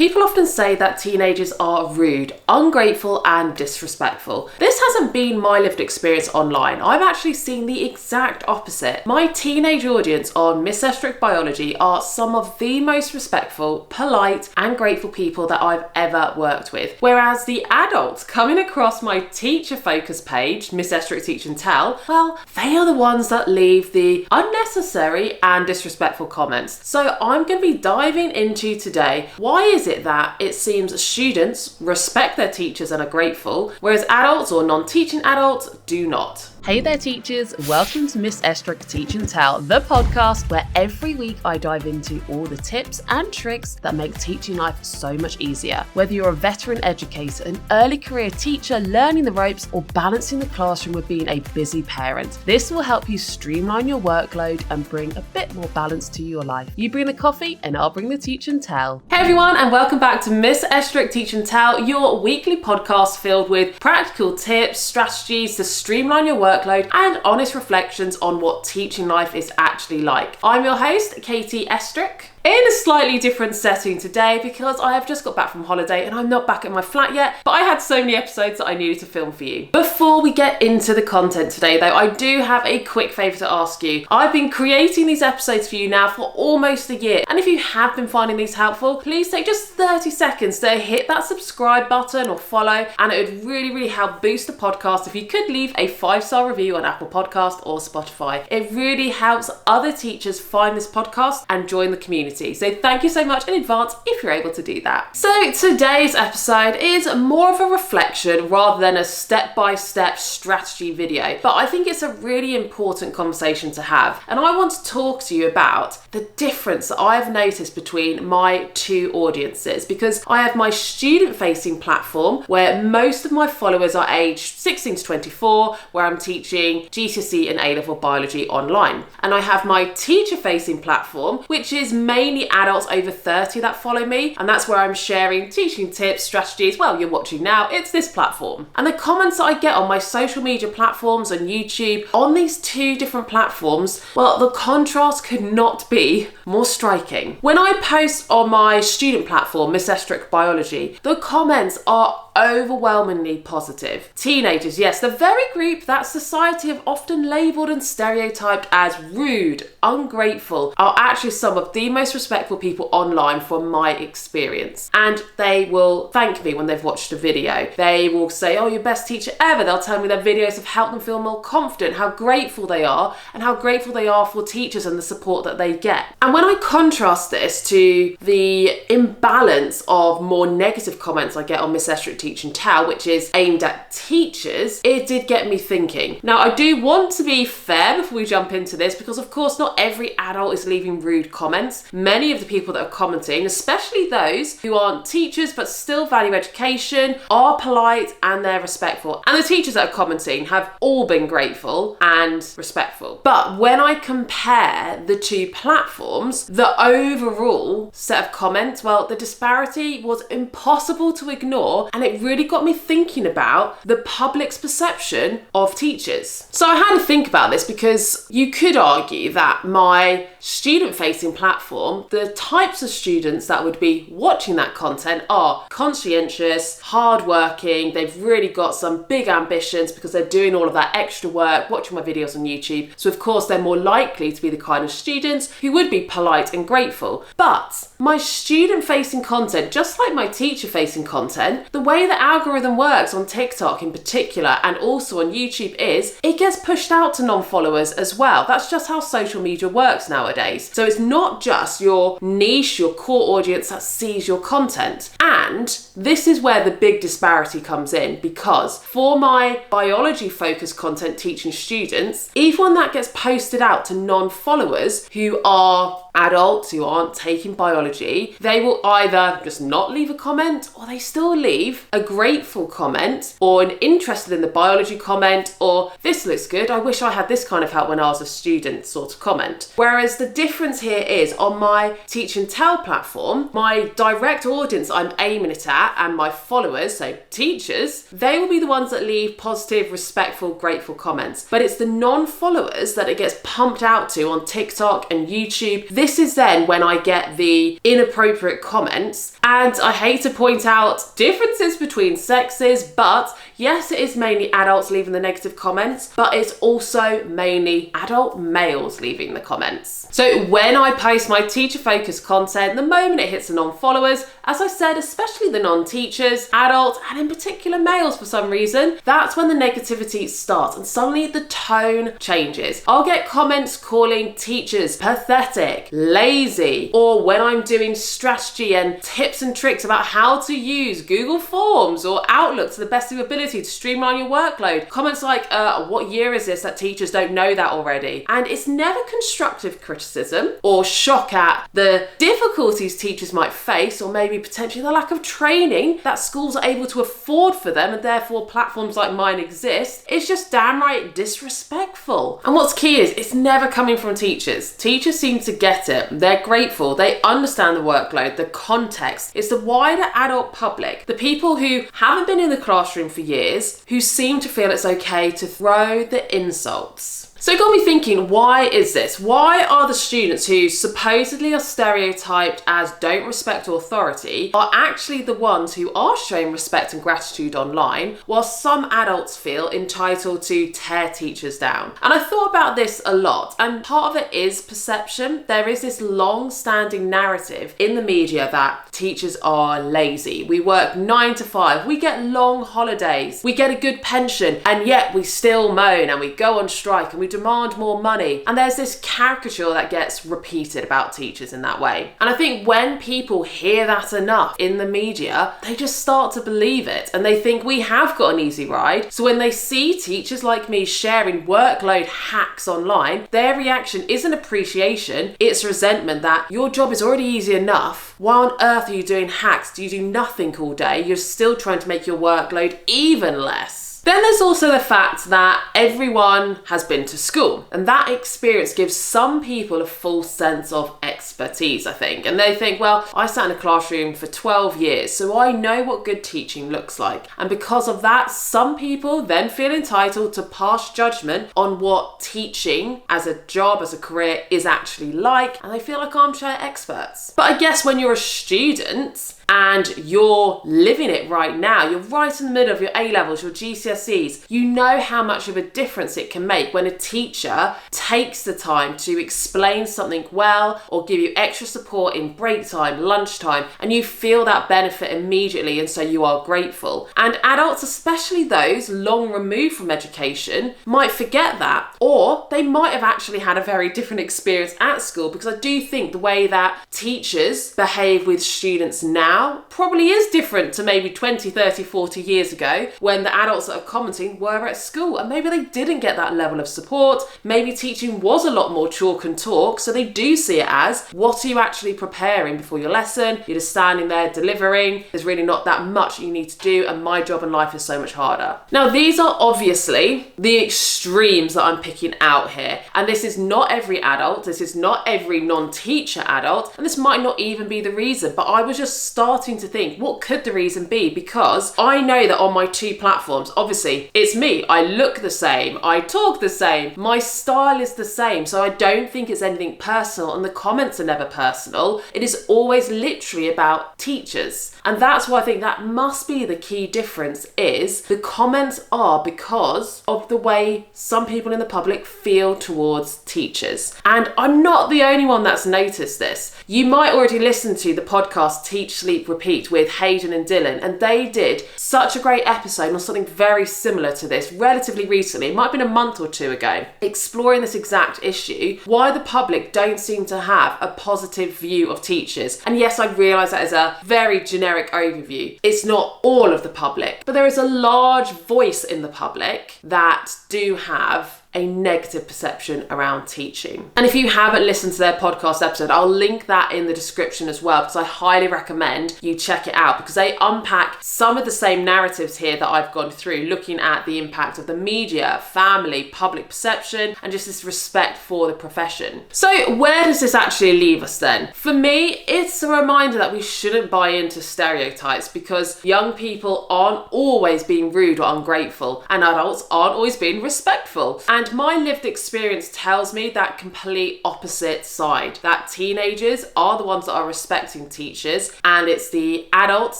People often say that teenagers are rude, ungrateful, and disrespectful. This hasn't been my lived experience online. I've actually seen the exact opposite. My teenage audience on Miss Estruch Biology are some of the most respectful, polite, and grateful people that I've ever worked with. Whereas the adults coming across my teacher focus page, Miss Estruch Teach and Tell, well, they are the ones that leave the unnecessary and disrespectful comments. So I'm going to be diving into today, why is it that it seems students respect their teachers and are grateful, whereas adults or non-teaching adults do not? Hey there teachers, welcome to Miss Estruch Teach and Tell, the podcast where every week I dive into all the tips and tricks that make teaching life so much easier. Whether you're a veteran educator, an early career teacher learning the ropes, or balancing the classroom with being a busy parent, this will help you streamline your workload and bring a bit more balance to your life. You bring the coffee and I'll bring the teach and tell. Hey everyone, and welcome back to Miss Estruch Teach and Tell, your weekly podcast filled with practical tips, strategies to streamline your workload and honest reflections on what teaching life is actually like. I'm your host, Katie Estruch, in a slightly different setting today because I have just got back from holiday and I'm not back at my flat yet, but I had so many episodes that I needed to film for you. Before we get into the content today though, I do have a quick favour to ask you. I've been creating these episodes for you now for almost a year, and if you have been finding these helpful, please take just 30 seconds to hit that subscribe button or follow, and it would really help boost the podcast if you could leave a 5-star review on Apple Podcast or Spotify. It really helps other teachers find this podcast and join the community. So thank you so much in advance if you're able to do that. So today's episode is more of a reflection rather than a step-by-step strategy video, but I think it's a really important conversation to have. And I want to talk to you about the difference that I've noticed between my two audiences, because I have my student-facing platform where most of my followers are aged 16 to 24, where I'm teaching GCSE and A-level biology online. And I have my teacher-facing platform, which is mainly adults over 30 that follow me, and that's where I'm sharing teaching tips, strategies. Well, you're watching now, it's this platform. And the comments that I get on my social media platforms and YouTube on these two different platforms, well, the contrast could not be more striking. When I post on my student platform, Miss Estruch Biology, the comments are overwhelmingly positive. Teenagers, yes, the very group that society have often labelled and stereotyped as rude, ungrateful, are actually some of the most respectful people online from my experience. And they will thank me when they've watched a video. They will say, oh, you're best teacher ever. They'll tell me their videos have helped them feel more confident, how grateful they are, and how grateful they are for teachers and the support that they get. And when I contrast this to the imbalance of more negative comments I get on Miss Estruch Teach and Tell, which is aimed at teachers, it did get me thinking. Now, I do want to be fair before we jump into this, because of course not every adult is leaving rude comments. Many of the people that are commenting, especially those who aren't teachers but still value education, are polite and they're respectful. And the teachers that are commenting have all been grateful and respectful. But when I compare the two platforms, the overall set of comments, well, the disparity was impossible to ignore, and it really got me thinking about the public's perception of teachers. So I had to think about this, because you could argue that my student-facing platform, the types of students that would be watching that content are conscientious, hardworking, they've really got some big ambitions because they're doing all of that extra work, watching my videos on YouTube. So of course they're more likely to be the kind of students who would be polite and grateful. But my student-facing content, just like my teacher-facing content, the way the algorithm works on TikTok in particular and also on YouTube is it gets pushed out to non-followers as well. That's just how social media works nowadays. So it's not just your niche, your core audience that sees your content. And this is where the big disparity comes in, because for my biology focused content teaching students, even when that gets posted out to non-followers who are adults who aren't taking biology, they will either just not leave a comment, or they still leave a grateful comment or an interested in the biology comment, or this looks good, I wish I had this kind of help when I was a student sort of comment. Whereas the difference here is on my Teach and Tell platform, my direct audience I'm aiming it at and my followers, so teachers, they will be the ones that leave positive, respectful, grateful comments. But it's the non-followers that it gets pumped out to on TikTok and YouTube. this is then when I get the inappropriate comments. And I hate to point out differences between sexes, but yes, it is mainly adults leaving the negative comments, but it's also mainly adult males leaving the comments. So when I post my teacher-focused content, the moment it hits the non-followers, as I said, especially the non-teachers, adults, and in particular males for some reason, that's when the negativity starts and suddenly the tone changes. I'll get comments calling teachers pathetic, lazy, or when I'm doing strategy and tips and tricks about how to use Google Forms or Outlook to the best of your ability to streamline your workload. Comments like, what year is this that teachers don't know that already? And it's never constructive criticism or shock at the difficulties teachers might face, or maybe potentially the lack of training that schools are able to afford for them, and therefore platforms like mine exist. It's just downright disrespectful. And what's key is it's never coming from teachers. Teachers seem to get it. They're grateful. They understand the workload, the context. It's the wider adult public, the people who haven't been in the classroom for years, who seem to feel it's okay to throw the insults. So it got me thinking, why is this? Why are the students who supposedly are stereotyped as don't respect authority are actually the ones who are showing respect and gratitude online, while some adults feel entitled to tear teachers down? And I thought about this a lot, and part of it is perception. There is this long-standing narrative in the media that teachers are lazy. We work 9 to 5, we get long holidays, we get a good pension, and yet we still moan and we go on strike and we demand more money. And there's this caricature that gets repeated about teachers in that way. And I think when people hear that enough in the media, they just start to believe it and they think we have got an easy ride. So when they see teachers like me sharing workload hacks online, their reaction isn't appreciation, it's resentment that your job is already easy enough. Why on earth are you doing hacks? Do you do nothing all day? You're still trying to make your workload even less. Then there's also the fact that everyone has been to school, and that experience gives some people a false sense of expertise, I think. And they think, well, I sat in a classroom for 12 years, so I know what good teaching looks like. And because of that, some people then feel entitled to pass judgment on what teaching as a job, as a career, is actually like, and they feel like armchair experts. But I guess when you're a student, and you're living it right now, you're right in the middle of your A-levels, your GCSEs, you know how much of a difference it can make when a teacher takes the time to explain something well or give you extra support in break time, lunchtime, and you feel that benefit immediately, and so you are grateful. And adults, especially those long removed from education, might forget that, or they might have actually had a very different experience at school, because I do think the way that teachers behave with students now probably is different to maybe 20, 30, 40 years ago when the adults that are commenting were at school, and maybe they didn't get that level of support. Maybe teaching was a lot more chalk and talk, so they do see it as, what are you actually preparing before your lesson? You're just standing there delivering. There's really not that much you need to do, and my job in life is so much harder. Now, these are obviously the extremes that I'm picking out here, and this is not every adult, this is not every non-teacher adult, and this might not even be the reason, but I was just starting to think, what could the reason be? Because I know that on my two platforms, obviously it's me, I look the same, I talk the same, my style is the same, so I don't think it's anything personal, and the comments are never personal. It is always literally about teachers, and that's why I think that must be the key difference, is the comments are because of the way some people in the public feel towards teachers. And I'm not the only one that's noticed this. You might already listen to the podcast Teach, Sleep, Repeat with Hayden and Dylan, and they did such a great episode on something very similar to this relatively recently. It might have been a month or two ago, exploring this exact issue, why the public don't seem to have a positive view of teachers. And yes, I realise that is a very generic overview. It's not all of the public, but there is a large voice in the public that do have a negative perception around teaching. And if you haven't listened to their podcast episode, I'll link that in the description as well, because I highly recommend you check it out, because they unpack some of the same narratives here that I've gone through, looking at the impact of the media, family, public perception, and just this respect for the profession. So where does this actually leave us then? For me, it's a reminder that we shouldn't buy into stereotypes, because young people aren't always being rude or ungrateful, and adults aren't always being respectful. And And my lived experience tells me that complete opposite side, that teenagers are the ones that are respecting teachers, and it's the adults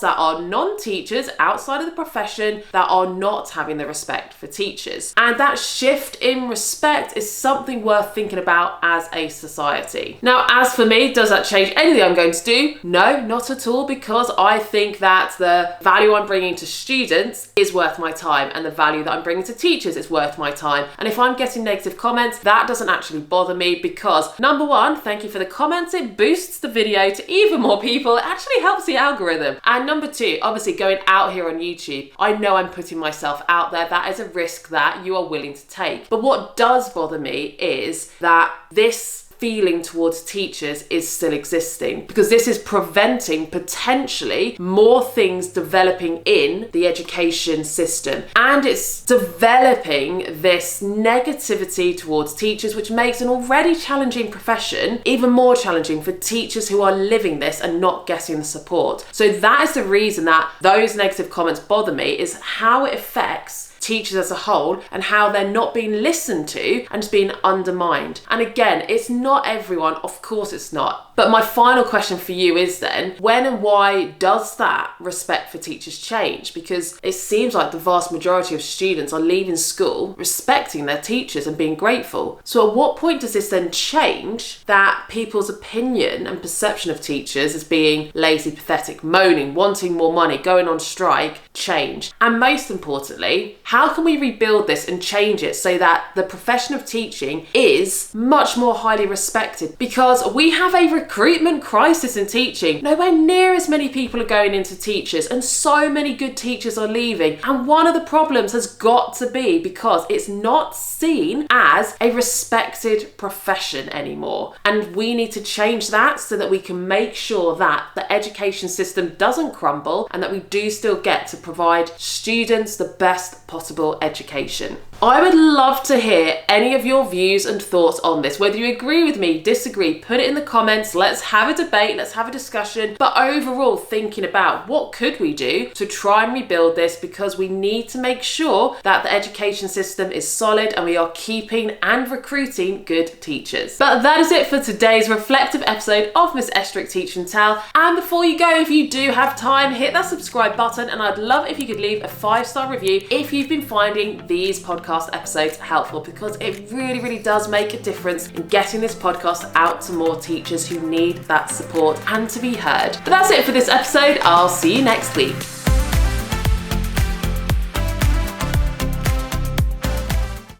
that are non-teachers outside of the profession that are not having the respect for teachers. And that shift in respect is something worth thinking about as a society. Now, as for me, does that change anything I'm going to do? No, not at all, because I think that the value I'm bringing to students is worth my time, and the value that I'm bringing to teachers is worth my time. And if I'm getting negative comments, that doesn't actually bother me, because number one, thank you for the comments, it boosts the video to even more people, it actually helps the algorithm. And number two, obviously going out here on YouTube, I know I'm putting myself out there, that is a risk that you are willing to take. But what does bother me is that this feeling towards teachers is still existing, because this is preventing potentially more things developing in the education system, and it's developing this negativity towards teachers, which makes an already challenging profession even more challenging for teachers who are living this and not getting the support. So that is the reason that those negative comments bother me, is how it affects teachers as a whole and how they're not being listened to and just being undermined. And again, it's not everyone, of course it's not. But my final question for you is then, when and why does that respect for teachers change? Because it seems like the vast majority of students are leaving school respecting their teachers and being grateful. So at what point does this then change that people's opinion and perception of teachers as being lazy, pathetic, moaning, wanting more money, going on strike, change? And most importantly, how can we rebuild this and change it so that the profession of teaching is much more highly respected? Because we have a recruitment crisis in teaching. Nowhere near as many people are going into teachers, and so many good teachers are leaving. And one of the problems has got to be because it's not seen as a respected profession anymore. And we need to change that so that we can make sure that the education system doesn't crumble and that we do still get to provide students the best possible education. I would love to hear any of your views and thoughts on this. Whether you agree with me, disagree, put it in the comments. Let's have a debate, let's have a discussion. But overall, thinking about what could we do to try and rebuild this, because we need to make sure that the education system is solid and we are keeping and recruiting good teachers. But that is it for today's reflective episode of Miss Estruch Teach and Tell. And before you go, if you do have time, hit that subscribe button, and I'd love if you could leave a 5-star review if you've been finding these podcast episodes helpful, because it really does make a difference in getting this podcast out to more teachers who need that support and to be heard. But that's it for this episode. I'll see you next week.